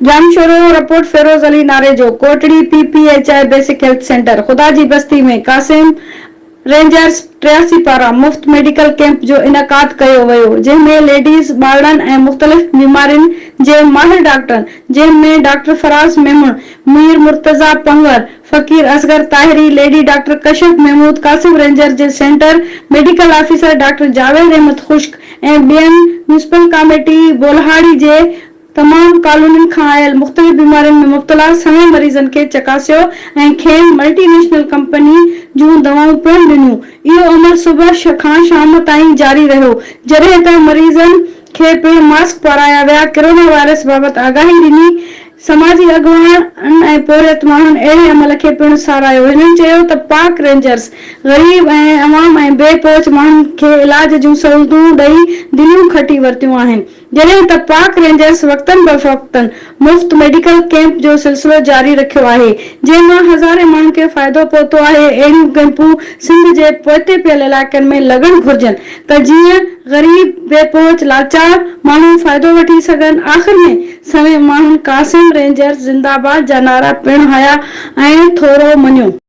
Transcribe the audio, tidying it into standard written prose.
Jamshoro report Firoz Ali नारे जो Kotri पीपीएचआई basic health centre खुदा जी बस्ती में कासिम रेंजर्स 83 पारा मुफ्त मेडिकल कैंप जो इनकाद कयो वियो, जंहिंमें लेडीज़ ॿारनि ऐं मुख़्तलिफ़ बीमारियुनि जे माहिर डॉक्टर, जंहिंमें doctor Faraz Memon, Mir Murtaza Panwar, Faqir Asghar Tahiri, lady doctor Kashif Mahmood, Qasim रेंजर जे centre medical officer doctor Javed Ahmed Khushk ऐं ॿियनि म्यूनिसिपल कमेटी बोल्हाड़ी जे तमाम कॉलोनियुनि खां आयल मुख़्तलिफ़ बीमारियुनि में मुब्तला सङे मरीज़नि खे चकासियो ऐं खेनि मल्टीनेशनल कंपनी जूं दवाऊं पिणु ॾिनियूं। इहो अमल सुबुह खां शाम ताईं जारी रहियो, जॾहिं त मरीज़नि खे पिणु मास्क पाराया विया। कोरोना वायरस बाबति आगाही ॾिनी। समाजी अॻुवान ऐं पोरियत माण्हुनि अहिड़े अमल खे पिणु साराहियो। हिननि चयो त पाक रेंजर्स ग़रीब ऐं अवाम ऐं बेपहुच माण्हुनि खे इलाज जूं सहूलियतूं ॾेई दिलियूं खटी वरितियूं आहिनि, जॾहिं त पाक रेंजर्स वक़्तन बवक़्तन मुफ़्त मेडिकल कैंप जो सिलसिलो जारी रखियो आहे, जंहिं मां हज़ारे माण्हुनि खे फ़ाइदो पहुतो आहे। अहिड़ियूं कैंपूं सिंध जे पोइते पियल इलाइक़नि में लॻणु घुर्जनि त जीअं ग़रीब, बेपहुच, लाचार माण्हू फ़ाइदो वठी सघनि। आख़िर में सवें माण्हुनि कासिम रेंजर्स ज़िंदाबाद जा नारा पिणु हया ऐं थोरो मञियो।